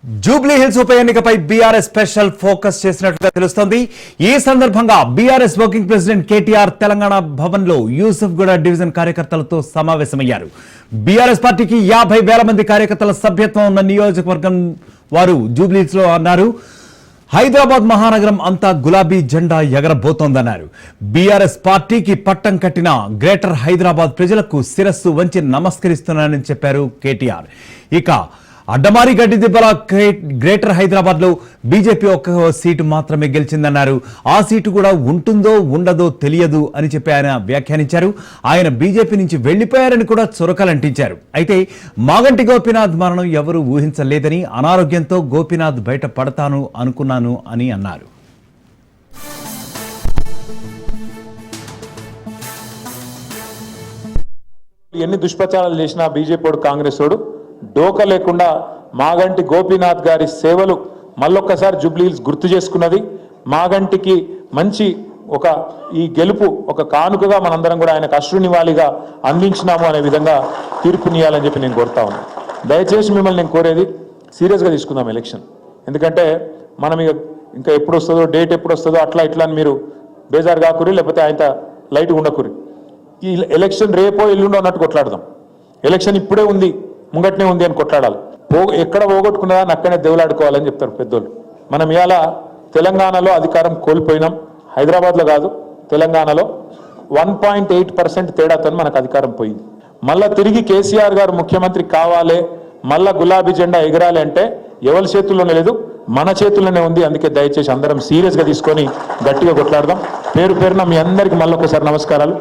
Jubilee hills ఉప ఎన్నికపై BRS special focus చేసినట్లుగా తెలుస్తోంది. ఈ సందర్భంగా BRS working president KTR Telangana Bhavan లో యూసుఫ్గూడ డివిజన్ కార్యకర్తలతో సమావేశమయ్యారు. బీఆర్ఎస్ పార్టీకి 50,000 మంది కార్యకర్తల సభ్యత్వం ఉన్న నియోజకవర్గం వారు జూబ్లీ హిల్స్ లో అన్నారు. హైదరాబాద్ మహానగరం అంతా గులాబీ జెండా ఎగరబోతోందన్నారు. బీఆర్ఎస్ పార్టీకి పట్టం కట్టిన గ్రేటర్ హైదరాబాద్ ప్రజలకు శిరస్సు వంచి నమస్కరిస్తున్నానని చెప్పారు కేటీఆర్. ఇక అడ్డమారి గడ్డి దిబ్బల గ్రేటర్ హైదరాబాద్ లో బీజేపీ ఒక్క సీటు మాత్రమే గెలిచిందన్నారు. ఆ సీటు కూడా ఉంటుందో ఉండదో తెలియదు అని చెప్పి ఆయన వ్యాఖ్యానించారు. ఆయన బీజేపీ నుంచి వెళ్లిపోయారని కూడా చురకలంటించారు. అయితే మాగంటి గోపీనాథ్ మరణం ఎవరూ ఊహించలేదని, అనారోగ్యంతో గోపీనాథ్ బయట పడతాను అనుకున్నాను అని అన్నారు. ఎన్ని దుష్ప్రచారాలు చేసినా బీజేపీ కాంగ్రెస్ డోక లేకుండా మాగంటి గోపీనాథ్ గారి సేవలు మళ్ళొక్కసారి జూబ్లీ హిల్స్ గుర్తు చేసుకున్నది. మాగంటికి మంచి ఈ గెలుపు ఒక కానుకగా మనందరం కూడా ఆయనకు అశ్రునివాళిగా అందించినాము అనే విధంగా తీర్పునియాలని చెప్పి నేను కోరుతా ఉన్నాను. దయచేసి మిమ్మల్ని నేను కోరేది సీరియస్గా తీసుకుందాం ఎలక్షన్. ఎందుకంటే మనం ఇంకా ఎప్పుడు వస్తుందో, డేట్ ఎప్పుడు వస్తుందో అట్లా ఇట్లా అని మీరు బేజారు కాకురి, లేకపోతే ఆయన లైట్గా ఉండకురి. ఈ ఎలక్షన్ రేపో ఎల్లుండో అన్నట్టు కొట్లాడదాం. ఎలక్షన్ ఇప్పుడే ఉంది, ముంగట్నే ఉంది అని కొట్లాడాలి. ఎక్కడ పోగొట్టుకున్నదా అక్కడనే దేవులాడుకోవాలని చెప్తారు పెద్దోళ్ళు. మనం ఇవాళ తెలంగాణలో అధికారం కోల్పోయినాం. హైదరాబాద్లో కాదు, తెలంగాణలో 1.8% తేడాతో మనకు అధికారం పోయింది. మళ్ళా తిరిగి కేసీఆర్ గారు ముఖ్యమంత్రి కావాలి, మళ్ళా గులాబీ జెండా ఎగరాలి అంటే ఎవరి చేతుల్లోనే లేదు, మన చేతుల్లోనే ఉంది. అందుకే దయచేసి అందరం సీరియస్గా తీసుకొని గట్టిగా కొట్లాడదాం. పేరు పేరున మీ అందరికీ మళ్ళొకసారి నమస్కారాలు.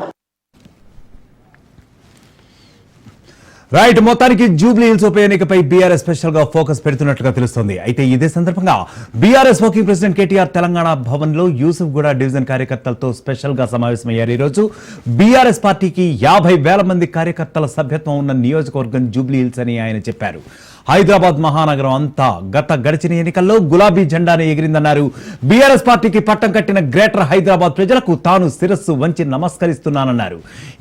రైట్, మొత్తానికి జూబ్లీ హిల్స్ ఉప ఎన్నికపై బీఆర్ఎస్ స్పెషల్ గా ఫోకస్ పెడుతున్నట్లుగా తెలుస్తోంది. అయితే ఇదే సందర్భంగా BRS working president KTR Telangana Bhavan లో యూసుఫ్గూడ డివిజన్ కార్యకర్తలతో స్పెషల్ గా సమావేశమయ్యారు. ఈ రోజు బీఆర్ఎస్ పార్టీకి 50,000 మంది కార్యకర్తల సభ్యత్వం ఉన్న నియోజకవర్గం జూబ్లీ హిల్స్ అని ఆయన చెప్పారు. హైదరాబాద్ మహానగరం అంతా గడిచిన ఎన్నికల్లో గులాబీ జెండానే ఎగిరిందన్నారు. బీఆర్ఎస్ పార్టీకి పట్టం కట్టిన గ్రేటర్ హైదరాబాద్ ప్రజలకు తాను శిరస్సు వంచి నమస్కరిస్తున్నానన్నారు.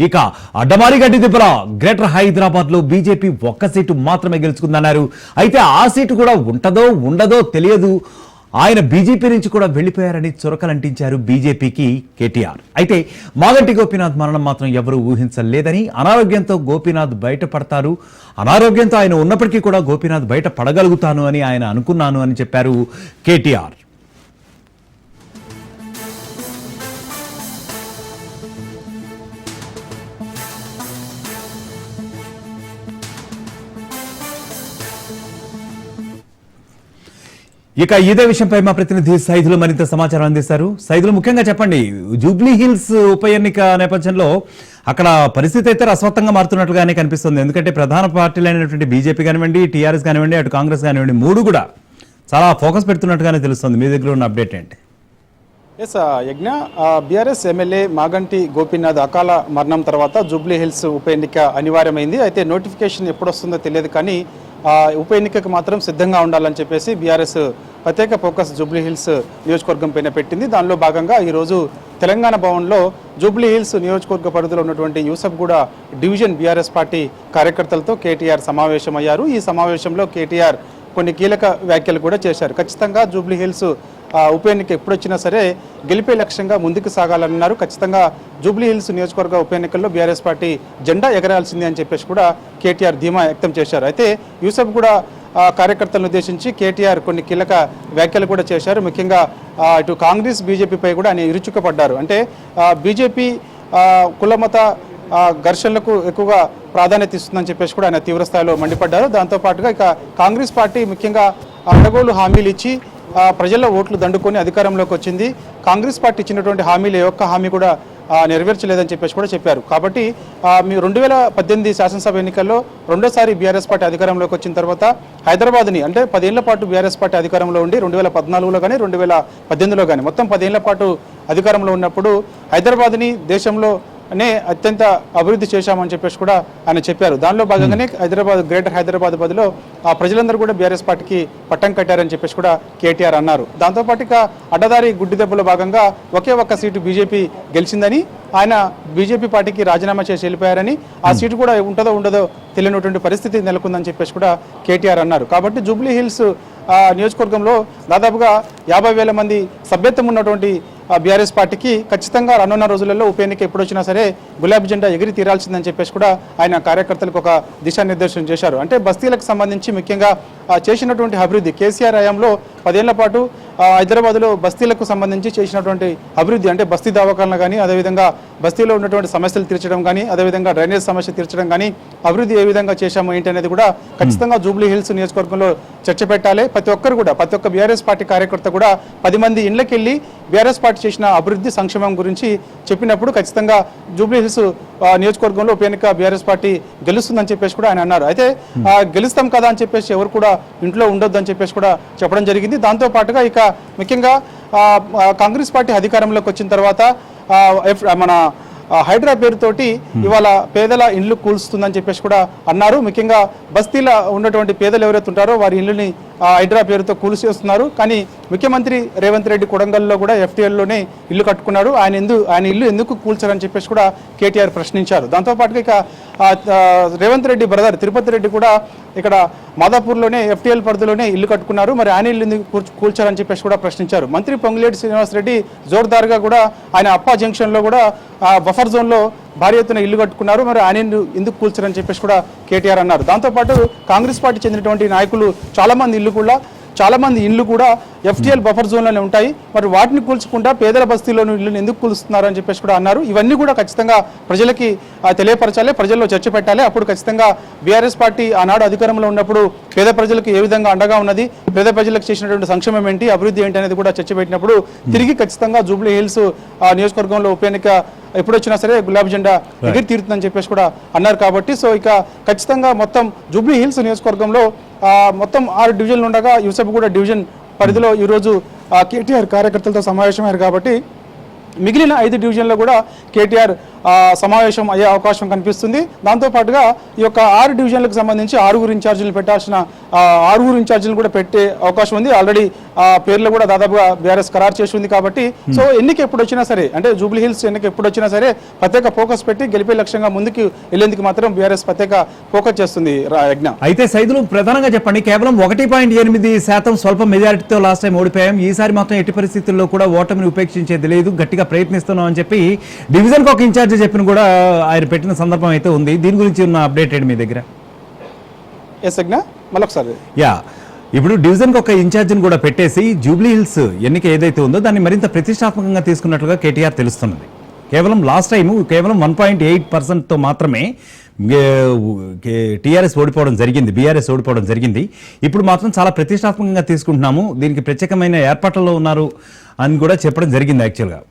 ఇక అడ్డమారి గడ్డి దిబ్బల గ్రేటర్ హైదరాబాద్ లో బీజేపీ ఒక్క సీటు మాత్రమే గెలుచుకుందన్నారు. అయితే ఆ సీటు కూడా ఉంటదో ఉండదో తెలియదు, ఆయన బీజేపీ నుంచి కూడా వెళ్లిపోయారని చురకలంటించారు బీజేపీకి కేటీఆర్. అయితే మాగంటి గోపీనాథ్ మరణం మాత్రం ఎవరూ ఊహించలేదని, అనారోగ్యంతో గోపీనాథ్ బయటపడతారు, అనారోగ్యంతో ఆయన ఉన్నప్పటికీ కూడా గోపీనాథ్ బయట పడగలుగుతాను అని ఆయన అనుకున్నాను అని చెప్పారు కేటీఆర్. ఇక ఇదే విషయంపై మా ప్రతినిధి సైదులు మరింత సమాచారం అందిస్తారు. సైదులు, ముఖ్యంగా చెప్పండి, జూబ్లీ హిల్స్ ఉప ఎన్నిక నేపథ్యంలో అక్కడ పరిస్థితి అయితే రసవత్తంగా మారుతున్నట్లుగానే కనిపిస్తుంది. ఎందుకంటే ప్రధాన పార్టీలైనటువంటి బీజేపీ కానివ్వండి, టీఆర్ఎస్ కానివ్వండి, అటు కాంగ్రెస్ కానివ్వండి, మూడు కూడా చాలా ఫోకస్ పెడుతున్నట్టుగానే తెలుస్తుంది. మీ దగ్గర ఉన్న అప్డేట్ ఏంటి? ఎస్ యజ్ఞ, బీఆర్ఎస్ ఎమ్మెల్యే మాగంటి గోపీనాథ్ అకాల మరణం తర్వాత జూబ్లీ హిల్స్ ఉప ఎన్నిక అనివార్యమైంది. అయితే నోటిఫికేషన్ ఎప్పుడు వస్తుందో తెలియదు, కానీ ఉప ఎన్నికకు మాత్రం సిద్ధంగా ఉండాలని చెప్పేసి బీఆర్ఎస్ ప్రత్యేక ఫోకస్ జూబ్లీ హిల్స్ నియోజకవర్గం పైన పెట్టింది. దానిలో భాగంగా ఈరోజు తెలంగాణ భవన్లో జూబ్లీ హిల్స్ నియోజకవర్గ పరిధిలో ఉన్నటువంటి యూసఫ్గూడ డివిజన్ బీఆర్ఎస్ పార్టీ కార్యకర్తలతో కేటీఆర్ సమావేశమయ్యారు. ఈ సమావేశంలో కేటీఆర్ కొన్ని కీలక వ్యాఖ్యలు కూడా చేశారు. ఖచ్చితంగా జూబ్లీ హిల్స్ ఉప ఎన్నిక ఎప్పుడొచ్చినా సరే గెలిపే లక్ష్యంగా ముందుకు సాగాలన్నారు. ఖచ్చితంగా జూబ్లీ హిల్స్ నియోజకవర్గ ఉప ఎన్నికల్లో బీఆర్ఎస్ పార్టీ జెండా ఎగరాల్సిందే అని చెప్పేసి కూడా కేటీఆర్ ధీమా వ్యక్తం చేశారు. అయితే యూసఫ్గూడ కార్యకర్తలను ఉద్దేశించి కేటీఆర్ కొన్ని కీలక వ్యాఖ్యలు కూడా చేశారు. ముఖ్యంగా ఇటు కాంగ్రెస్ బీజేపీపై కూడా ఆయన ఇరుచుకుపడ్డారు. అంటే బీజేపీ కులమత ఘర్షణలకు ఎక్కువగా ప్రాధాన్యత ఇస్తుందని చెప్పేసి కూడా ఆయన తీవ్రస్థాయిలో మండిపడ్డారు. దాంతోపాటుగా ఇక కాంగ్రెస్ పార్టీ ముఖ్యంగా అడగోలు హామీలు ఇచ్చి ప్రజల ఓట్లు దండుకొని అధికారంలోకి వచ్చింది. కాంగ్రెస్ పార్టీ ఇచ్చినటువంటి హామీలు ఏ ఒక్క హామీ కూడా నెరవేర్చలేదని చెప్పేసి కూడా చెప్పారు. కాబట్టి మీ 2018 శాసనసభ ఎన్నికల్లో రెండోసారి బీఆర్ఎస్ పార్టీ అధికారంలోకి వచ్చిన తర్వాత హైదరాబాద్ని, అంటే 10 ఏళ్ల పాటు బీఆర్ఎస్ పార్టీ అధికారంలో ఉండి 2014లో కానీ 2018లో కానీ మొత్తం 10 ఏళ్ల పాటు అధికారంలో ఉన్నప్పుడు హైదరాబాద్ని దేశంలో నే అత్యంత అభివృద్ధి చేశామని చెప్పేసి కూడా ఆయన చెప్పారు. దానిలో భాగంగానే గ్రేటర్ హైదరాబాద్ బదులో ఆ ప్రజలందరూ కూడా బీఆర్ఎస్ పార్టీకి పట్టం కట్టారని చెప్పేసి కూడా కేటీఆర్ అన్నారు. దాంతోపాటు ఇక అడ్డదారి గుడ్డి దెబ్బలో భాగంగా ఒకే ఒక్క సీటు బీజేపీ గెలిచిందని, ఆయన బీజేపీ పార్టీకి రాజీనామా చేసి వెళ్ళిపోయారని, ఆ సీటు కూడా ఉంటుందో ఉండదో తెలియనటువంటి పరిస్థితి నెలకొందని చెప్పేసి కూడా కేటీఆర్ అన్నారు. కాబట్టి జూబ్లీ హిల్స్ నియోజకవర్గంలో దాదాపుగా 50,000 మంది సభ్యత్వం ఉన్నటువంటి బీఆర్ఎస్ పార్టీకి ఖచ్చితంగా రానున్న రోజులలో ఉప ఎన్నిక ఎప్పుడు వచ్చినా సరే గులాబీ జెండా ఎగిరి తీరాల్సిందని చెప్పేసి కూడా ఆయన కార్యకర్తలకు ఒక దిశానిర్దేశం చేశారు. అంటే బస్తీలకు సంబంధించి ముఖ్యంగా చేసినటువంటి అభివృద్ధి కేసీఆర్ హయాంలో 10 ఏళ్ల పాటు హైదరాబాద్లో బస్తీలకు సంబంధించి చేసినటువంటి అభివృద్ధి, అంటే బస్తీ దవాఖానలు కానీ, అదేవిధంగా బస్తీలో ఉన్నటువంటి సమస్యలు తీర్చడం కానీ, అదేవిధంగా డ్రైనేజ్ సమస్య తీర్చడం కానీ, అభివృద్ధి ఏ విధంగా చేశాము ఏంటి అనేది కూడా ఖచ్చితంగా జూబ్లీ హిల్స్ నియోజకవర్గంలో చర్చ పెట్టాలి. ప్రతి ఒక్క బీఆర్ఎస్ పార్టీ కార్యకర్త కూడా 10 మంది ఇళ్లకి వెళ్ళి బీఆర్ఎస్ పార్టీ చేసిన అభివృద్ధి సంక్షేమం గురించి చెప్పినప్పుడు ఖచ్చితంగా జూబ్లీ హిల్స్ నియోజకవర్గంలో ఉప ఎన్నిక బీఆర్ఎస్ పార్టీ గెలుస్తుందని చెప్పేసి కూడా ఆయన అన్నారు. అయితే గెలుస్తాం కదా అని చెప్పేసి ఎవరు కూడా ఇంట్లో ఉండొద్దు అని చెప్పేసి కూడా చెప్పడం జరిగింది. దాంతో పాటుగా ఇక ముఖ్యంగా కాంగ్రెస్ పార్టీ అధికారంలోకి వచ్చిన తర్వాత మన హైడ్రా పేరుతోటి ఇవాళ పేదల ఇండ్లు కూల్స్తుందని చెప్పేసి కూడా అన్నారు. ముఖ్యంగా బస్తీలో ఉన్నటువంటి పేదలు ఎవరైతే ఉంటారో వారి ఇల్లుని హైడ్రా పేరుతో కూల్చేస్తున్నారు. కానీ ముఖ్యమంత్రి రేవంత్ రెడ్డి కొడంగల్లో కూడా FTLలోనే ఇల్లు కట్టుకున్నాడు. ఆయన ఇల్లు ఎందుకు కూల్చారని చెప్పేసి కూడా కేటీఆర్ ప్రశ్నించారు. దాంతోపాటుగా ఇక రేవంత్ రెడ్డి బ్రదర్ తిరుపతి రెడ్డి కూడా ఇక్కడ మాదాపూర్లోనే FTL పరిధిలోనే ఇల్లు కట్టుకున్నారు. మరి ఆయన ఇల్లు ఎందుకు కూల్చారని చెప్పేసి కూడా ప్రశ్నించారు. మంత్రి పొంగులేటి శ్రీనివాసరెడ్డి జోర్దార్గా కూడా ఆయన అప్పా జంక్షన్లో కూడా బఫర్ జోన్లో భారీ ఎత్తున ఇల్లు కట్టుకున్నారు. మరి ఆయన ఎందుకు కూల్చారని చెప్పేసి కూడా కేటీఆర్ అన్నారు. దాంతోపాటు కాంగ్రెస్ పార్టీ చెందినటువంటి నాయకులు చాలా మంది ఇండ్లు కూడా FTL బఫర్ జోన్లోనే ఉంటాయి. మరి వాటిని కూల్చకుండా పేదల బస్తీలోని ఇల్లుని ఎందుకు కూలుస్తున్నారు అని చెప్పేసి కూడా అన్నారు. ఇవన్నీ కూడా ఖచ్చితంగా ప్రజలకి తెలియపరచాలి, ప్రజల్లో చర్చ పెట్టాలి. అప్పుడు ఖచ్చితంగా బీఆర్ఎస్ పార్టీ ఆనాడు అధికారంలో ఉన్నప్పుడు పేద ప్రజలకు ఏ విధంగా అండగా ఉన్నది, పేద ప్రజలకు చేసినటువంటి సంక్షేమం ఏంటి, అభివృద్ధి ఏంటి అనేది కూడా చర్చ పెట్టినప్పుడు తిరిగి ఖచ్చితంగా జూబ్లీ హిల్స్ నియోజకవర్గంలో ఉప ఎన్నిక ఎప్పుడు వచ్చినా సరే గులాబీ జెండా ఎగిరి తీరుతుందని చెప్పేసి కూడా అన్నారు. కాబట్టి సో ఇక ఖచ్చితంగా మొత్తం జూబ్లీ హిల్స్ నియోజకవర్గంలో మొత్తం 6 డివిజన్లు ఉండగా యూసఫ్గూడ డివిజన్ పరిధిలో ఈరోజు కేటీఆర్ కార్యకర్తలతో సమావేశమయ్యారు. కాబట్టి మిగిలిన 5 డివిజన్లో కూడా కేటీఆర్ సమావేశం అయ్యే అవకాశం కనిపిస్తుంది. దాంతోపాటుగా ఈ యొక్క 6 డివిజన్లకు సంబంధించి 6 ఇన్ఛార్జీలు పెట్టాల్సిన 6 ఇన్ఛార్జీలు కూడా పెట్టే అవకాశం ఉంది. ఆల్రెడీ పేర్లు కూడా దాదాపుగా బీఆర్ఎస్ ఖరారు చేసి ఉంది. కాబట్టి సో ఎన్నిక ఎప్పుడు వచ్చినా సరే, అంటే జూబ్లీ హిల్స్ ఎన్నిక ఎప్పుడు వచ్చినా సరే ప్రత్యేక ఫోకస్ పెట్టి గెలిపే లక్ష్యంగా ముందుకు వెళ్లేందుకు మాత్రం బీఆర్ఎస్ ప్రత్యేక ఫోకస్ చేస్తుంది. యజ్ఞ అయితే సైదులు ప్రధానంగా చెప్పండి, కేవలం 1.8% స్వల్ప మెజారిటీతో లాస్ట్ టైం ఓడిపోయాం, ఈసారి మాత్రం ఎట్టి పరిస్థితుల్లో కూడా ఓటమిని ఉపేక్షించేది లేదు, గట్టిగా ప్రయత్నిస్తున్నాం అని చెప్పి డివిజన్కి ఒక ఇన్ఛార్జ్ చెప్పిన కూడా ఆయన పెట్టిన సందర్భం అయితే ఉంది. దీని గురించి ఉన్న అప్డేట్ ఏంటి మీ దగ్గర? ఇప్పుడు డివిజన్కి ఒక ఇన్ఛార్జిని కూడా పెట్టేసి జూబ్లీ హిల్స్ ఎన్నిక ఏదైతే ఉందో దాన్ని మరింత ప్రతిష్టాత్మకంగా తీసుకున్నట్లుగా కేటీఆర్ తెలుస్తున్నది. కేవలం లాస్ట్ టైం 1.8%తో మాత్రమే టీఆర్ఎస్ ఓడిపోవడం జరిగింది, బీఆర్ఎస్ ఓడిపోవడం జరిగింది. ఇప్పుడు మాత్రం చాలా ప్రతిష్టాత్మకంగా తీసుకుంటున్నాము, దీనికి ప్రత్యేకమైన ఏర్పాట్లలో ఉన్నారు అని కూడా చెప్పడం జరిగింది యాక్చువల్గా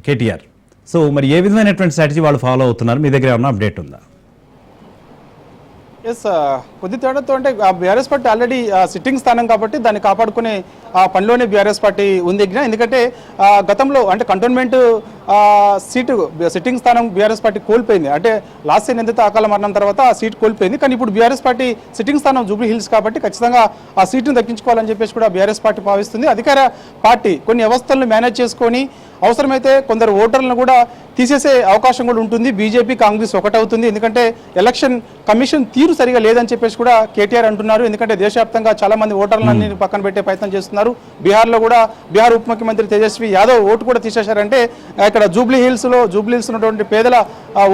కేటీఆర్. సో మరి ఏ విధమైనటువంటి స్ట్రాటజీ వాళ్ళు ఫాలో అవుతున్నారు, మీ దగ్గర ఏమన్నా అప్డేట్ ఉందా? కొద్ది తేడాతో అంటే బీఆర్ఎస్ పార్టీ ఆల్రెడీ సిట్టింగ్ స్థానం కాబట్టి దాన్ని కాపాడుకునే పనిలోనే బీఆర్ఎస్ పార్టీ ఉంది. ఎందుకంటే గతంలో అంటే కంటోన్మెంట్ సీటు సిట్టింగ్ స్థానం బీఆర్ఎస్ పార్టీ కోల్పోయింది. అంటే లాస్ట్ ఇయర్ ఎందుతో అకాల మరణం తర్వాత ఆ సీట్ కోల్పోయింది. కానీ ఇప్పుడు బీఆర్ఎస్ పార్టీ సిట్టింగ్ స్థానం జూబ్లీ హిల్స్ కాబట్టి ఖచ్చితంగా ఆ సీటును దక్కించుకోవాలని చెప్పేసి కూడా బీఆర్ఎస్ పార్టీ భావిస్తుంది. అధికార పార్టీ కొన్ని వ్యవస్థలను మేనేజ్ చేసుకొని అవసరమైతే కొందరు ఓటర్లను కూడా తీసేసే అవకాశం కూడా ఉంటుంది. బీజేపీ కాంగ్రెస్ ఒకటవుతుంది. ఎందుకంటే ఎలక్షన్ కమిషన్ తీరు సరిగా లేదని చెప్పేసి కూడా కేటీఆర్ అంటున్నారు. ఎందుకంటే దేశవ్యాప్తంగా చాలా మంది ఓటర్లన్నీ పక్కన పెట్టే ప్రయత్నం చేస్తున్నారు. బీహార్లో కూడా బీహార్ ఉప ముఖ్యమంత్రి తేజస్వి యాదవ్ ఓటు కూడా తీసేశారంటే ఇక్కడ జూబ్లీ హిల్స్ ఉన్నటువంటి పేదల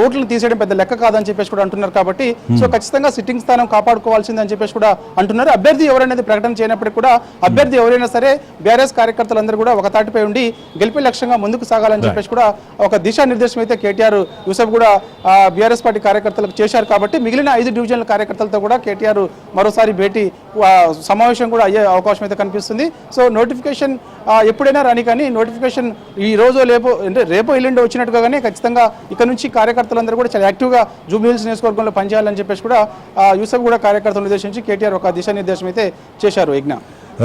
ఓట్లను తీసేయడం పెద్ద లెక్క కాదని చెప్పేసి కూడా అంటున్నారు. కాబట్టి సో ఖచ్చితంగా సిట్టింగ్ స్థానం కాపాడుకోవాల్సిందని చెప్పేసి కూడా అంటున్నారు. అభ్యర్థి ఎవరైనా ప్రకటన చేయనప్పటికీ కూడా అభ్యర్థి ఎవరైనా సరే బీఆర్ఎస్ కార్యకర్తలందరూ కూడా ఒక తాటిపై ఉండి గెలిపే లక్ష్యంగా ముందుకు సాగాలని చెప్పేసి కూడా ఒక దిశానిర్దేశం అయితే కేటీఆర్ యూసఫ్ కూడా బీఆర్ఎస్ పార్టీ కార్యకర్తలకు చేశారు. కాబట్టి మిగిలిన 5 డివిజన్ల కార్యకర్తలతో కూడా కేటీఆర్ మరోసారి భేటీ సమావేశం కూడా అయ్యే అవకాశం అయితే కనిపిస్తుంది. సో నోటిఫికేషన్ ఎప్పుడైనా రాని, కానీ నోటిఫికేషన్ ఈ రోజు రేపో ఎల్లుండి వచ్చినట్టుగానే ఖచ్చితంగా ఇక్కడ నుంచి కార్యకర్తలందరూ కూడా చాలా యాక్టివ్గా జూబ్లీ హిల్స్ నియోజకవర్గంలో పనిచేయాలని చెప్పేసి కూడా యూసఫ్ కూడా కార్యకర్తలను ఉద్దేశించి కేటీఆర్ ఒక దిశానిర్దేశం అయితే చేశారు. యజ్ఞ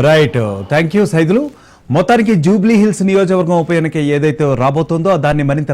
రైట్, థ్యాంక్ యూ సైదులు. మొత్తానికి జూబ్లీ హిల్స్ నియోజకవర్గం ఉప ఎన్నిక ఏదైతే రాబోతుందో దాన్ని మరింత